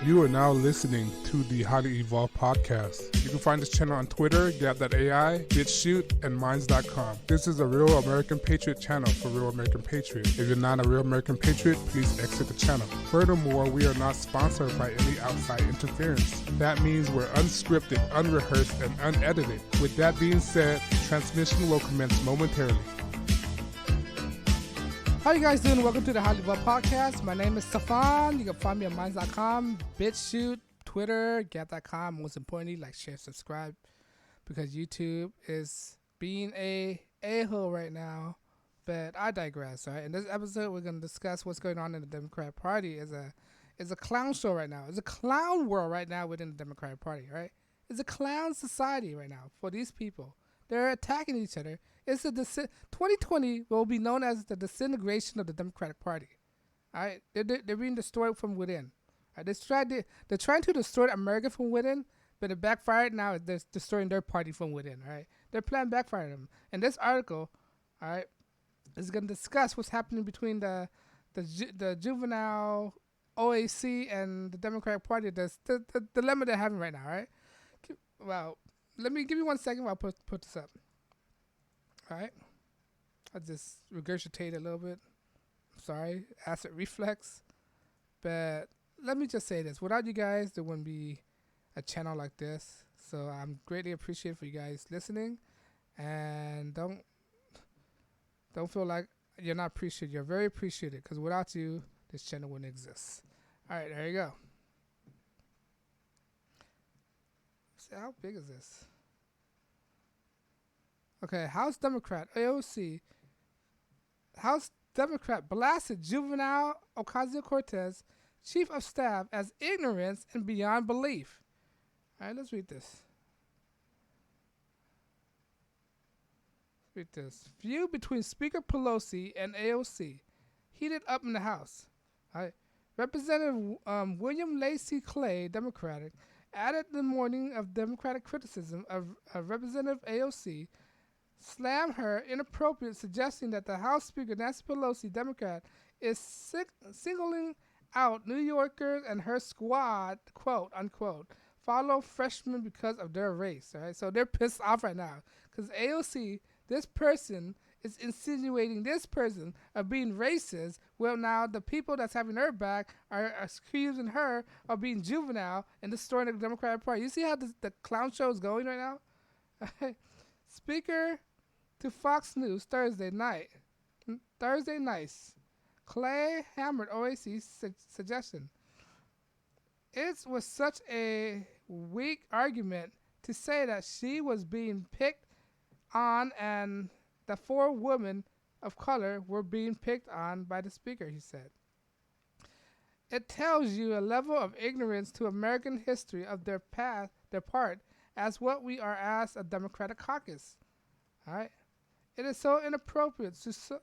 You are now listening to the Highly Evolved Podcast. You can find this channel on Twitter, Gab.ai, BitChute, and Minds.com. This is a Real American Patriot channel for Real American Patriots. If you're not a Real American Patriot, please exit the channel. Furthermore, we are not sponsored by any outside interference. That means we're unscripted, unrehearsed, and unedited. With that being said, transmission will commence momentarily. How you guys doing? Welcome to the HighlyEvolvedPodcast. My name is Stefan. You can find me on Minds.com, BitChute, Twitter, Gab.com. Most importantly, like, share, subscribe, because YouTube is being a-hole right now. But I digress, all right? In this episode, we're going to discuss what's going on in the Democratic Party. It's a clown show right now. It's a clown world right now within the Democratic Party, right? It's a clown society right now for these people. They're attacking each other. It's 2020 will be known as the disintegration of the Democratic Party. All right, they're being destroyed from within. All right? They're trying to destroy America from within, but it backfired. Now they're destroying their party from within. All right, their plan backfired them. And this article, all right, is going to discuss what's happening between the juvenile AOC and the Democratic Party. The dilemma they're having right now. All right. Well, let me give you 1 second while I put this up. All right. I just regurgitate a little bit. I'm sorry. Acid reflex. But let me just say this. Without you guys, there wouldn't be a channel like this. So I'm greatly appreciative for you guys listening. And don't feel like you're not appreciated. You're very appreciated. Because without you, this channel wouldn't exist. All right. There you go. See, how big is this? Okay, House Democrat AOC. House Democrat blasted juvenile Ocasio-Cortez, chief of staff, as ignorance and beyond belief. All right, let's read this. Feud between Speaker Pelosi and AOC heated up in the House. All right. Representative William Lacey Clay, Democratic, added the morning of Democratic criticism of Representative AOC, slammed her inappropriate, suggesting that the House Speaker, Nancy Pelosi, Democrat, is singling out New Yorkers and her squad, quote, unquote, follow freshmen because of their race. All right? So they're pissed off right now because AOC, this person, is insinuating this person of being racist. Well, now the people that's having her back are accusing her of being juvenile and destroying the Democratic Party. You see how the clown show is going right now? Speaker to Fox News Thursday night, Clay hammered OAC's suggestion. It was such a weak argument to say that she was being picked on and the 4 women of color were being picked on by the speaker, he said. It tells you a level of ignorance to American history of their part, as what we are as a Democratic caucus. All right? It is so inappropriate,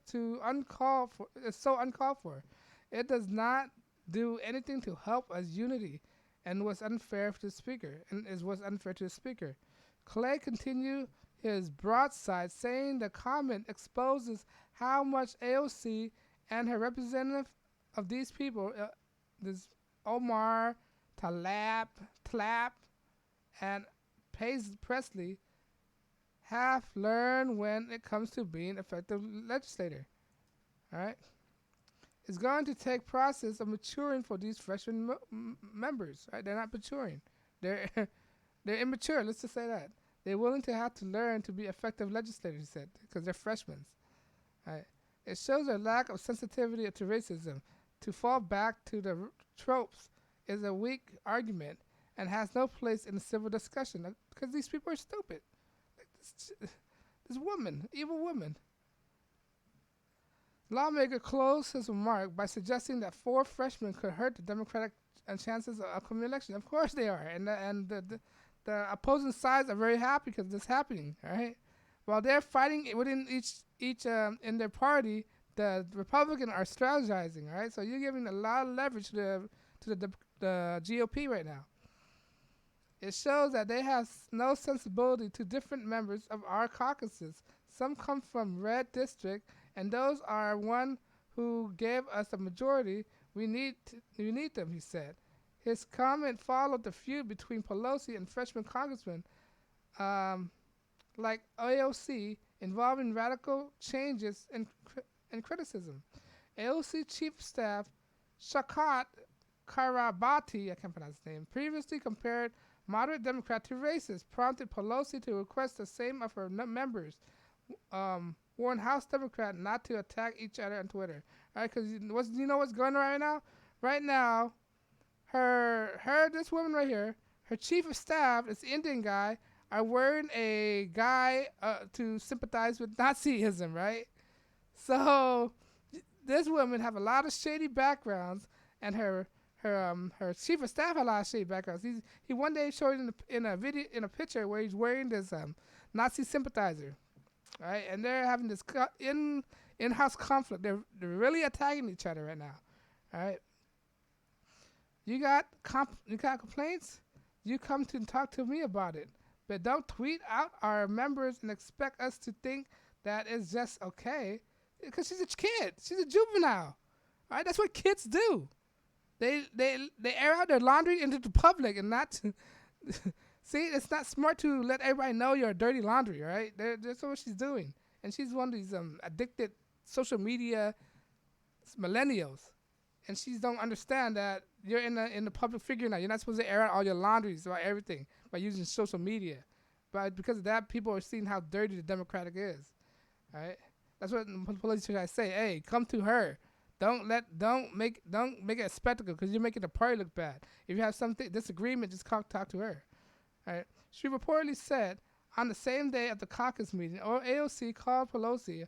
to uncalled for. It's so uncalled for. It does not do anything to help us unity, and was unfair to the speaker. Clay continued his broadside, saying the comment exposes how much AOC and her representative of these people, this Omar Tlaib, and Presley, have learned when it comes to being effective legislator. All right, it's going to take process of maturing for these freshman members. Right, they're not maturing. They're immature. Let's just say that. They're willing to have to learn to be effective legislators, he said, because they're freshmen. Right. It shows a lack of sensitivity to racism. To fall back to the tropes is a weak argument and has no place in the civil discussion because these people are stupid. Like this woman, evil woman. Lawmaker closed his remark by suggesting that 4 freshmen could hurt the Democratic chances of upcoming election. Of course they are, and the opposing sides are very happy because this is happening. All right, while they're fighting within each in their party, the Republicans are strategizing. All right, so you're giving a lot of leverage to the GOP right now. It shows that they have no sensibility to different members of our caucuses. Some come from red district, and those are one who gave us a majority. We need them, he said. His comment followed the feud between Pelosi and freshman congressmen like AOC involving radical changes and criticism. AOC Chief of Staff Shakat Karabati, I can't pronounce his name, previously compared moderate Democrat to racist, prompted Pelosi to request the same of her members, warned House Democrat not to attack each other on Twitter. All right, because you know what's going on right now? Right now, this woman right here, her chief of staff, this Indian guy, are wearing a guy to sympathize with Nazism, right? So this woman have a lot of shady backgrounds, and her chief of staff had a lot of shady backgrounds. He one day showed in a picture where he's wearing this Nazi sympathizer, right? And they're having this in-house conflict. They're really attacking each other right now, all right? You got complaints? You come to talk to me about it. But don't tweet out our members and expect us to think that it's just okay. Because she's a kid. She's a juvenile. All right? That's what kids do. They air out their laundry into the public and not to see, it's not smart to let everybody know you're dirty laundry, all right? That's what she's doing. And she's one of these addicted social media millennials. And she don't understand that you're in the public figure now. You're not supposed to air out all your laundries about everything by using social media. But because of that, people are seeing how dirty the Democratic is. All right? That's what the police guys say. Hey, come to her. Don't make it a spectacle because you're making the party look bad. If you have something disagreement, just talk to her. All right? She reportedly said on the same day of the caucus meeting, AOC called Pelosi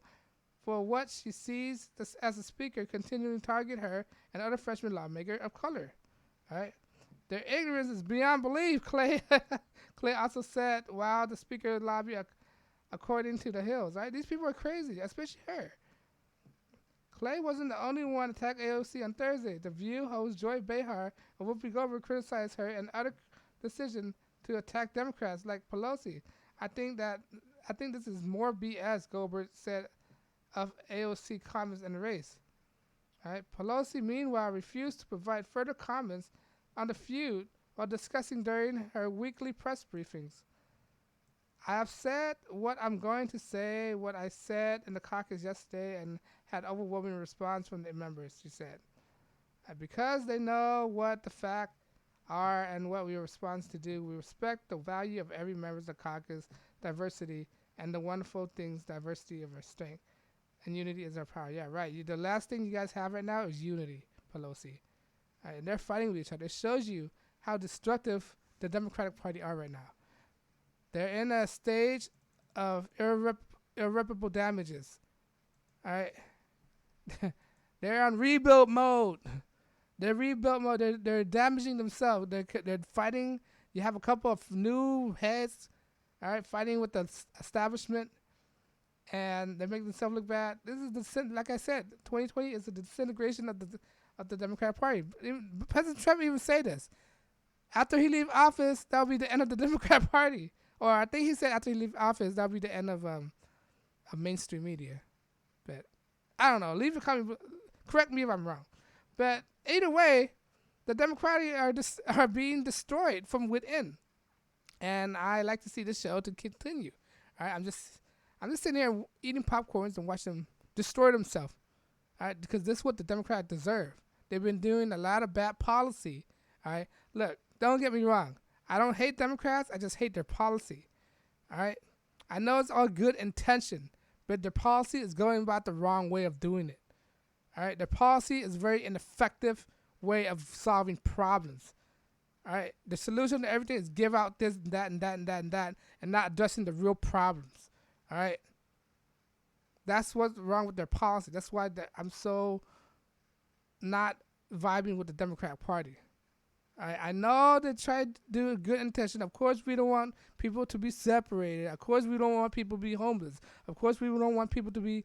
for what she sees as a speaker continuing to target her and other freshman lawmakers of color. All right? Their ignorance is beyond belief, Clay. Clay also said, wow, the speaker lobby according to the Hills. Right? These people are crazy, especially her. Clay wasn't the only one to attack AOC on Thursday. The View host Joy Behar of Whoopi Goldberg criticized her and other decision to attack Democrats like Pelosi. I think this is more BS, Goldberg said of AOC comments in the race. All right. Pelosi, meanwhile, refused to provide further comments on the feud while discussing during her weekly press briefings. I have said what I'm going to say, what I said in the caucus yesterday, and had overwhelming response from the members, she said. Because they know what the facts are and what we are responsible to do, we respect the value of every member of the caucus, diversity, and the wonderful things diversity of our strength. And unity is our power. Yeah, right. The last thing you guys have right now is unity, Pelosi. All right, and they're fighting with each other. It shows you how destructive the Democratic Party are right now. They're in a stage of irreparable damages. All right. They're on rebuild mode. They're damaging themselves. They're fighting. You have a couple of new heads, all right, fighting with the establishment. And they make themselves look bad. This is like I said, 2020 is the disintegration of the Democratic Party. President Trump even say this. After he leave office, that'll be the end of the Democratic Party. Or I think he said after he leave office, that'll be the end of mainstream media. But I don't know. Leave a comment. Correct me if I'm wrong. But either way, the Democratic are being destroyed from within. And I like to see this show to continue. All right, I'm just sitting here eating popcorns and watching them destroy themselves. All right, because this is what the Democrats deserve. They've been doing a lot of bad policy. All right, look, don't get me wrong. I don't hate Democrats. I just hate their policy. All right, I know it's all good intention, but their policy is going about the wrong way of doing it. All right, their policy is a very ineffective way of solving problems. All right, the solution to everything is give out this and that and that and that and that, and not addressing the real problems. All right, that's what's wrong with their policy. That's why I'm so not vibing with the Democratic Party. All right, I know they tried to do a good intention. Of course, we don't want people to be separated. Of course, we don't want people to be homeless. Of course, we don't want people to be,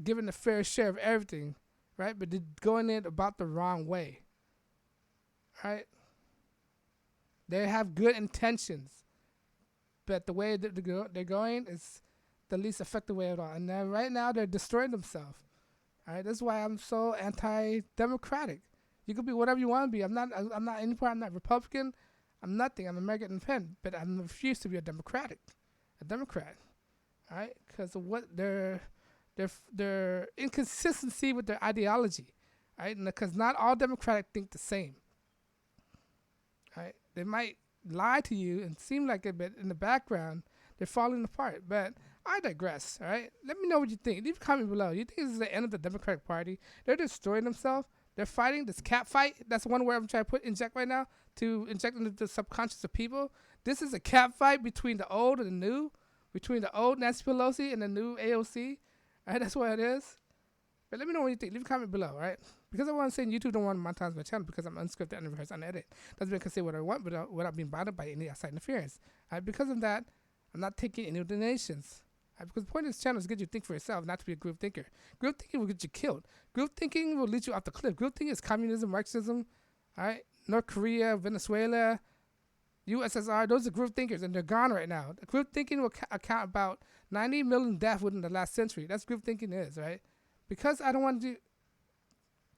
given a fair share of everything, right? But they're going in about the wrong way. Right? They have good intentions, but the way that they're going is the least effective way at all. And then right now they're destroying themselves. All right, that's why I'm so anti-democratic, You could be whatever you want to be. I'm not any part. I'm not Republican. I'm nothing. I'm American independent, but I refuse to be a Democrat. All right, because of what their inconsistency with their ideology. All right, because not all Democrats think the same. All right, they might lie to you and seem like it, but in the background, they're falling apart. But I digress, all right? Let me know what you think. Leave a comment below. You think this is the end of the Democratic Party? They're destroying themselves. They're fighting this cat fight. That's one word I'm trying to inject right now to inject into the subconscious of people. This is a cat fight between the old and the new, between the old Nancy Pelosi and the new AOC. All right, that's what it is. But let me know what you think. Leave a comment below, all right? Because I want to say YouTube don't want to monetize my channel because I'm unscripted, unrehearsed, unedited. Doesn't mean I can say what I want without being bothered by any outside interference. All right, because of that, I'm not taking any donations. Right, because the point of this channel is to get you to think for yourself, not to be a group thinker. Group thinking will get you killed. Group thinking will lead you off the cliff. Group thinking is communism, Marxism, all right? North Korea, Venezuela, USSR. Those are group thinkers, and they're gone right now. The group thinking will account about 90 million deaths within the last century. That's group thinking is, right? Because I don't want you to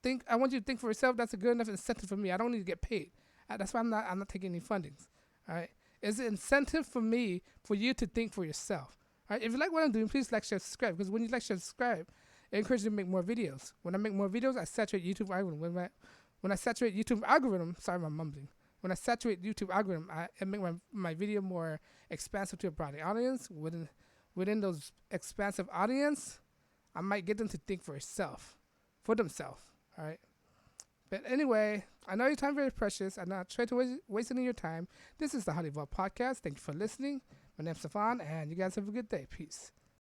think. I want you to think for yourself. That's a good enough incentive for me. I don't need to get paid. That's why I'm not taking any fundings. All right? It's an incentive for me for you to think for yourself. All right? If you like what I'm doing, please like, share, subscribe. Because when you like, share, subscribe, it encourages you to make more videos. When I make more videos, I saturate YouTube algorithm. When I saturate YouTube algorithm, sorry, I'm mumbling. When I saturate YouTube algorithm, I make my video more expansive to a broader audience. Within those expansive audience, I might get them to think for themselves, all right? But anyway, I know your time is very precious. I'm not trying to waste any of your time. This is the HighlyEvolvedPodcast. Thank you for listening. My name's Stefan, and you guys have a good day. Peace.